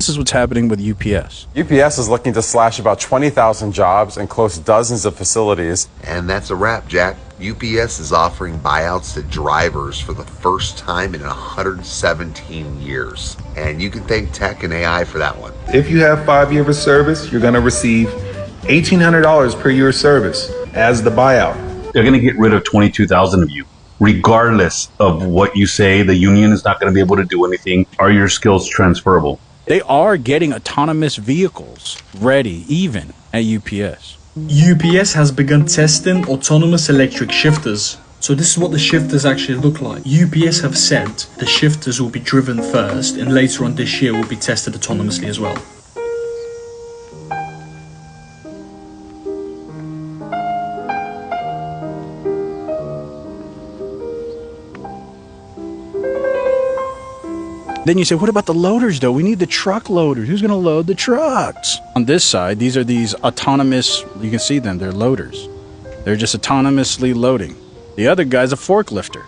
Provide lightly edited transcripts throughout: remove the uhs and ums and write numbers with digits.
This is what's happening with UPS. UPS is looking to slash about 20,000 jobs and close dozens of facilities. And that's a wrap, Jack. UPS is offering buyouts to drivers for the first time in 117 years. And you can thank tech and AI for that one. If you have 5 years of service, you're going to receive $1,800 per year of service as the buyout. They're going to get rid of 22,000 of you. Regardless of what you say, the union is not going to be able to do anything. Are your skills transferable? They are getting autonomous vehicles ready, even at UPS. UPS has begun testing autonomous electric shifters. So this is what the shifters actually look like. UPS have said the shifters will be driven first and later on this year will be tested autonomously as well. Then you say, what about the loaders though? We need the truck loaders. Who's going to load the trucks? On this side, these are these autonomous, you can see them, they're loaders. They're just autonomously loading. The other guy's a forklifter.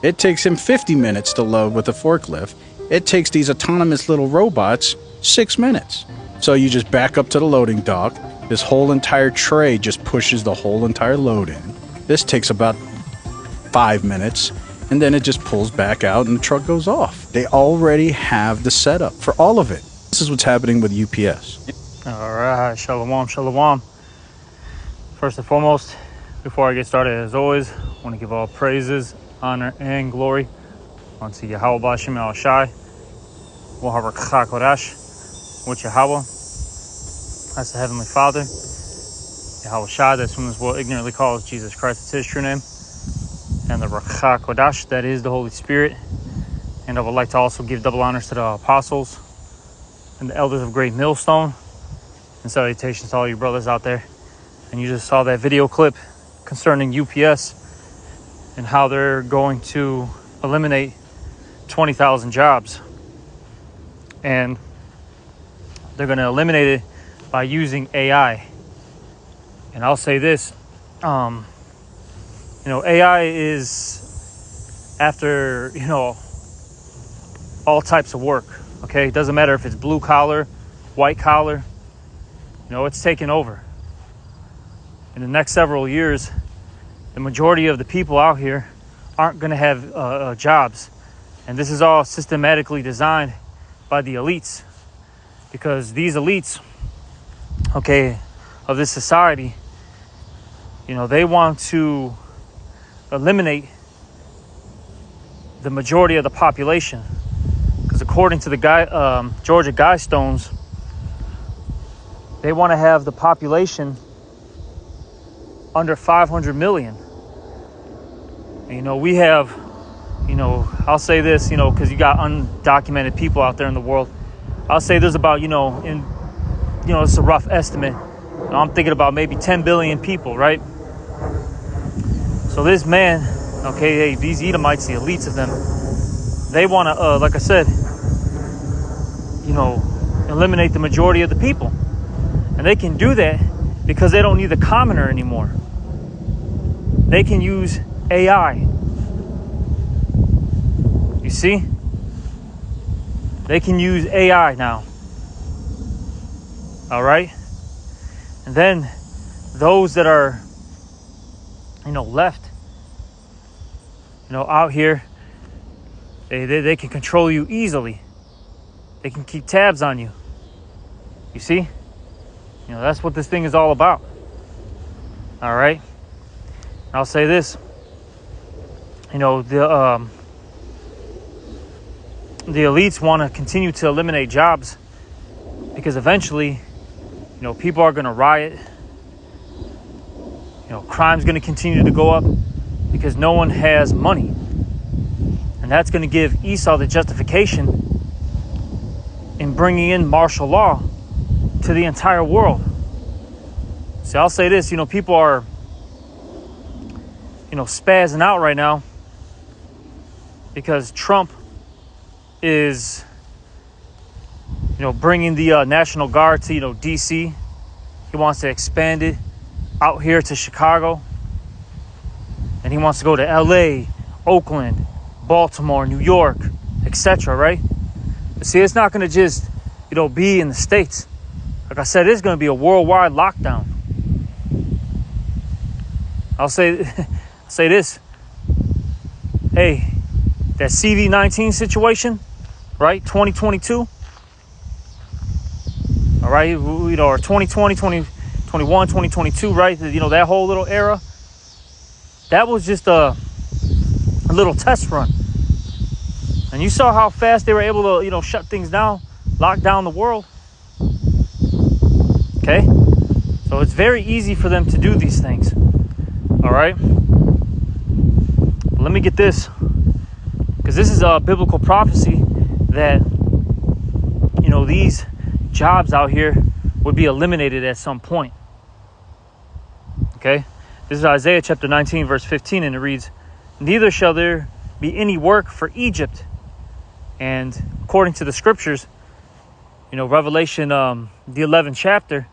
It takes him 50 minutes to load with a forklift. It takes these autonomous little robots 6 minutes. So you just back up to the loading dock. This whole entire tray just pushes the whole entire load in. This takes about 5 minutes. And then it just pulls back out and the truck goes off. They already have the setup for all of it. This is what's happening with UPS. All right, shalom, shalom. First and foremost, before I get started, as always, I want to give all praises, honor, and glory unto Yahweh B'Shem El Shai, Waharakha Kodash, with Yahweh. That's the Heavenly Father, Yahweh Shai, that's whom this world ignorantly calls Jesus Christ. It's his true name. And the Rakha Kodash, that is the Holy Spirit. And I would like to also give double honors to the apostles and the elders of Great Millstone. And salutations to all you brothers out there. And you just saw that video clip concerning UPS and how they're going to eliminate 20,000 jobs. And they're going to eliminate it by using AI. And I'll say this, AI is after, all types of work, okay? It doesn't matter if it's blue collar, white collar, it's taking over. In the next several years, the majority of the people out here aren't going to have jobs. And this is all systematically designed by the elites, because these elites, of this society, they want to eliminate the majority of the population, because according to the Georgia Guidestones, they want to have the population under 500 million. And, we have, I'll say this, because you got undocumented people out there in the world. I'll say there's about, it's a rough estimate. I'm thinking about maybe 10 billion people, right? So this man, these Edomites, the elites of them, they want to, like I said, eliminate the majority of the people. And they can do that because they don't need the commoner anymore. They can use AI. You see? They can use AI now. All right? And then those that are left, out here, they can control you easily. They can keep tabs on you. You see? That's what this thing is all about. All right? I'll say this. The elites want to continue to eliminate jobs because eventually, people are going to riot. Crime's going to continue to go up because no one has money. And that's going to give Esau the justification in bringing in martial law to the entire world. See, I'll say this, people are, spazzing out right now because Trump is, bringing the National Guard to, D.C. He wants to expand it out here to Chicago. And he wants to go to L.A., Oakland, Baltimore, New York, etc., right? But see, it's not going to just be in the States. Like I said, it's going to be a worldwide lockdown. I'll say this. Hey, that CV-19 situation, right? 2022. All right, or 2020, 2021, 2022, right? That whole little era. That was just a little test run. And you saw how fast they were able to, shut things down, lock down the world. Okay? So it's very easy for them to do these things. All right? But let me get this. Because this is a biblical prophecy that, these jobs out here would be eliminated at some point. Okay? This is Isaiah chapter 19, verse 15, and it reads, "Neither shall there be any work for Egypt." And according to the scriptures, Revelation, the 11th chapter,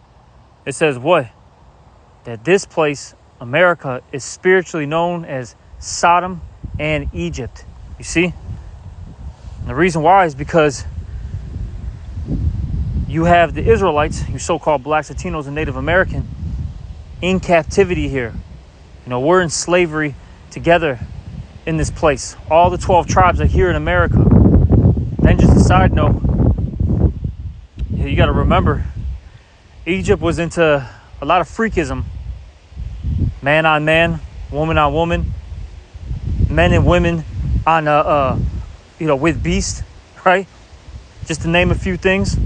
it says what? That this place, America, is spiritually known as Sodom and Egypt. You see? And the reason why is because you have the Israelites, you so-called blacks, Latinos, and Native American, in captivity here. We're in slavery together in this place. All the 12 tribes are here in America. Then just a side note, you got to remember, Egypt was into a lot of freakism. Man on man, woman on woman, men and women on, with beast, right? Just to name a few things.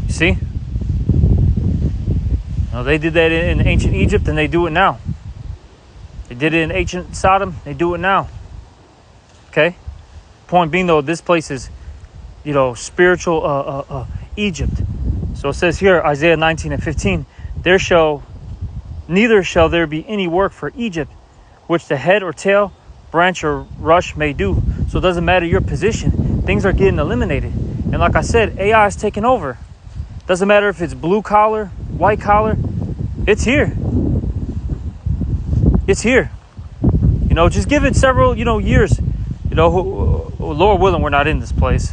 You see? They did that in ancient Egypt, and they do it now. They did it in ancient Sodom. They do it now. Okay? Point being, though, this place is, spiritual Egypt. So it says here, Isaiah 19 and 15, neither shall there be any work for Egypt, which the head or tail, branch or rush may do. So it doesn't matter your position. Things are getting eliminated. And like I said, AI is taking over. Doesn't matter if it's blue collar, white collar. It's here. It's here. Just give it several, years. Lord willing, we're not in this place.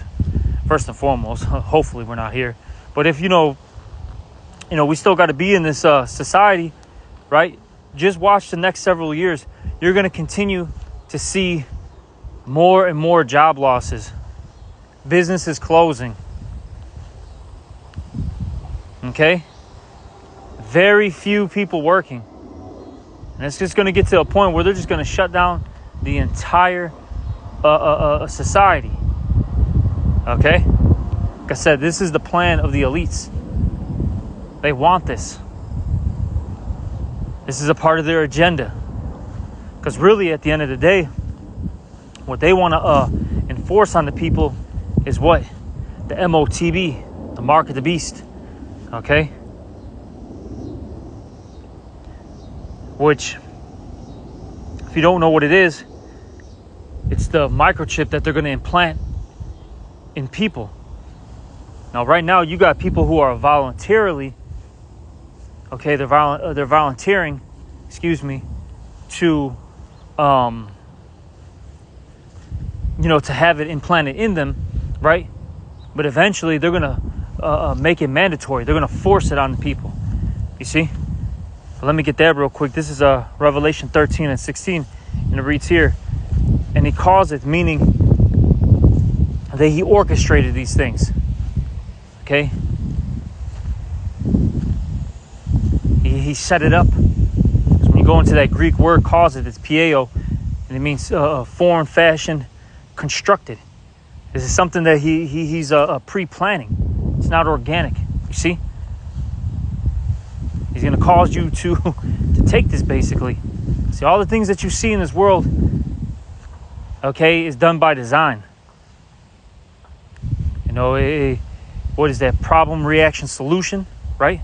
First and foremost, hopefully we're not here. But if, we still got to be in this society, right? Just watch the next several years. You're going to continue to see more and more job losses. Businesses closing. Okay? Very few people working. And it's just going to get to a point where they're just going to shut down the entire society. Okay? Like I said, this is the plan of the elites. They want this. This is a part of their agenda. Because really, at the end of the day, what they want to enforce on the people is what? The MOTB, the mark of the beast. Okay? Which, if you don't know what it is, it's the microchip that they're going to implant in people. Now, right now, you got people who are voluntarily, okay, they're volunteering, to, to have it implanted in them, right? But eventually, they're going to make it mandatory. They're going to force it on the people. You see? So let me get that real quick. This is Revelation 13 and 16, and it reads here, and he calls it, meaning that he orchestrated these things. Okay? He set it up. So when you go into that Greek word, calls it's pieo, and it means formed, fashioned, constructed. This is something that he's pre-planning. It's not organic. You see? He's going to cause you to take this, basically. See, all the things that you see in this world, okay, is done by design. What is that? Problem, reaction, solution, right?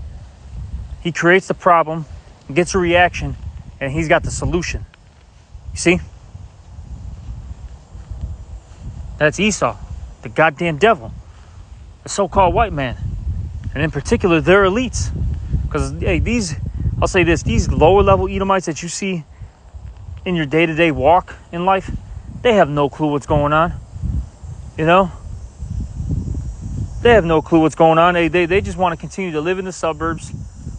He creates the problem, gets a reaction, and he's got the solution. You see? That's Esau, the goddamn devil, the so-called white man. And in particular, they're elites. Because, hey, I'll say this, these lower level Edomites that you see in your day-to-day walk in life, they have no clue what's going on. You know, they have no clue what's going on. They just want to continue to live in the suburbs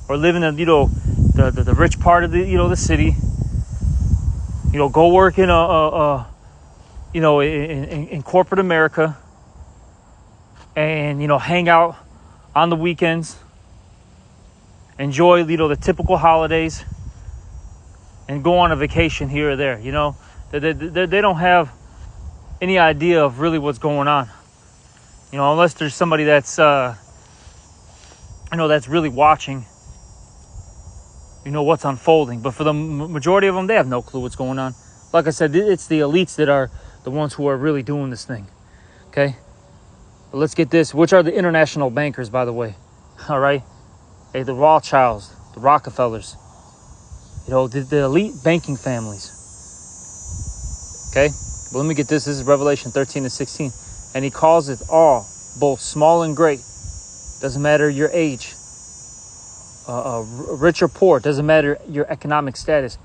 or live in the, you know, the rich part of the, you know, the city. You know, go work in you know, in corporate America, and, you know, hang out on the weekends, enjoy, you know, the typical holidays, and go on a vacation here or there. You know, they don't have any idea of really what's going on. You know, unless there's somebody that's, you know, that's really watching, you know, what's unfolding. But for the majority of them, they have no clue what's going on. Like I said, it's the elites that are the ones who are really doing this thing. Okay? But let's get this. Which are the international bankers, by the way? All right? Hey, the Rothschilds, the Rockefellers. You know, the elite banking families. Okay? But let me get this. This is Revelation 13-16. And he calls it all, both small and great. Doesn't matter your age. Rich or poor. Doesn't matter your economic status.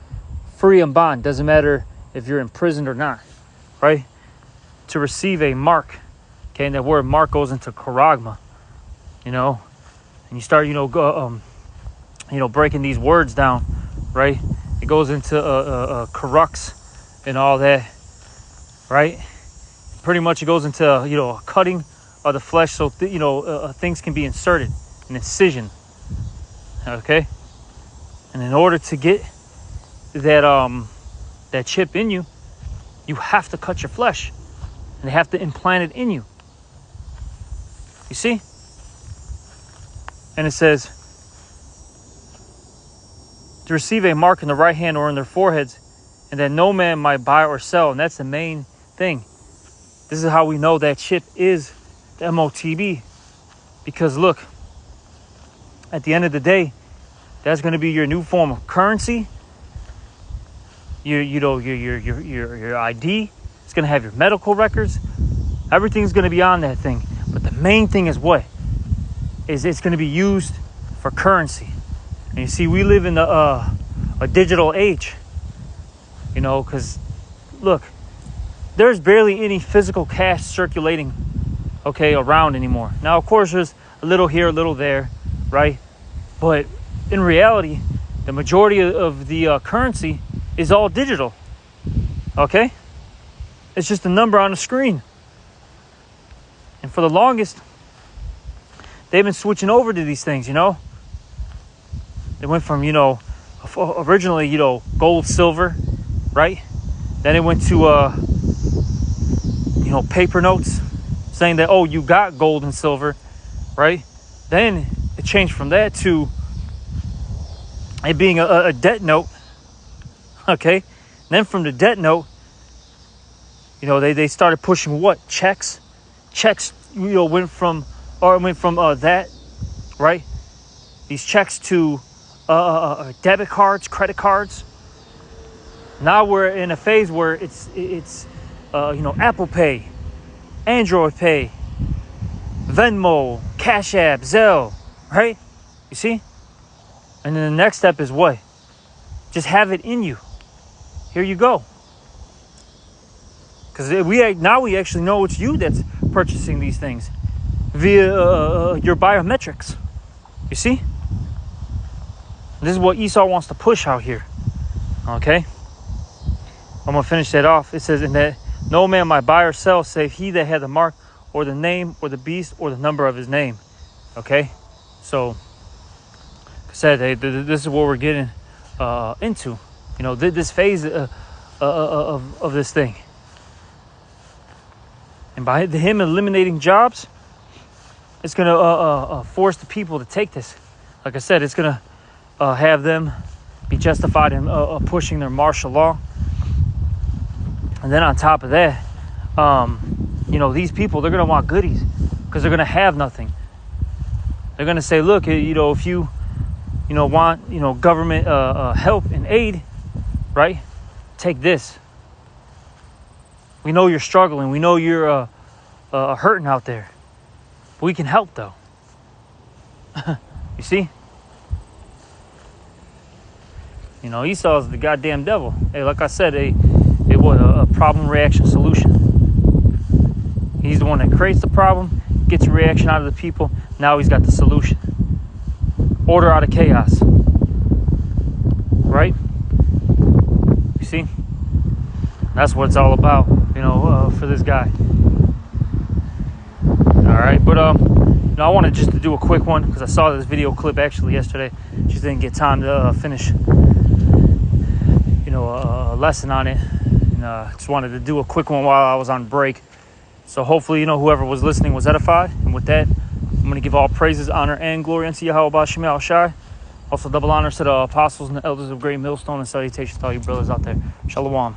Free and bond. Doesn't matter if you're imprisoned or not. Right? To receive a mark. Okay, and that word mark goes into charagma. You know, and you start, you know, breaking these words down. Right? It goes into crux and all that. Right? Pretty much it goes into, you know, cutting of the flesh, so you know, things can be inserted, an incision. Okay? And in order to get that that chip in you, you have to cut your flesh, and they have to implant it in you. You see? And it says to receive a mark in the right hand or in their foreheads, and that no man might buy or sell. And that's the main thing. This is how we know that chip is the MOTB. Because look, at the end of the day, that's going to be your new form of currency. Your ID. It's going to have your medical records. Everything's going to be on that thing. But the main thing is what? Is it's going to be used for currency. And you see, we live in a digital age. You know, because look, there's barely any physical cash circulating, okay, around anymore. Now, of course, there's a little here, a little there, right? But in reality, the majority of the currency is all digital, okay? It's just a number on the screen. And for the longest, they've been switching over to these things, you know? They went from, you know, originally, you know, gold, silver, right? Then it went to, you know, paper notes saying that, oh, you got gold and silver, right? Then it changed from that to it being a debt note, okay? And then from the debt note, you know, they started pushing what? Checks, you know, went from that, right? These checks to debit cards, credit cards. Now we're in a phase where it's you know, Apple Pay, Android Pay, Venmo, Cash App, Zelle, right? You see? And then the next step is what? Just have it in you. Here you go. Because we actually know it's you that's purchasing these things via your biometrics. You see? This is what Esau wants to push out here. Okay? I'm going to finish that off. It says, in that no man might buy or sell save he that had the mark or the name or the beast or the number of his name. Okay? So, like I said, this is what we're getting into. You know, this phase of this thing. And by him eliminating jobs, it's going to force the people to take this. Like I said, it's going to have them be justified in pushing their martial law. And then on top of that, you know, these people, they're going to want goodies because they're going to have nothing. They're going to say, look, you know, if you know, want, you know, government help and aid, right? Take this. We know you're struggling. We know you're hurting out there. But we can help, though. You see? You know, Esau's the goddamn devil. Hey, like I said, a problem, reaction, solution. He's the one that creates the problem, gets a reaction out of the people. Now he's got the solution. Order out of chaos. Right? You see? That's what it's all about, you know, for this guy. All right, but you know, I wanted just to do a quick one because I saw this video clip actually yesterday. Just didn't get time to finish, you know, a lesson on it. And just wanted to do a quick one while I was on break. So hopefully, you know, whoever was listening was edified. And with that, I'm going to give all praises, honor, and glory unto Yahweh Shem Al Shai. Also double honors to the apostles and the elders of Great Millstone, and salutations to all you brothers out there. Shalom.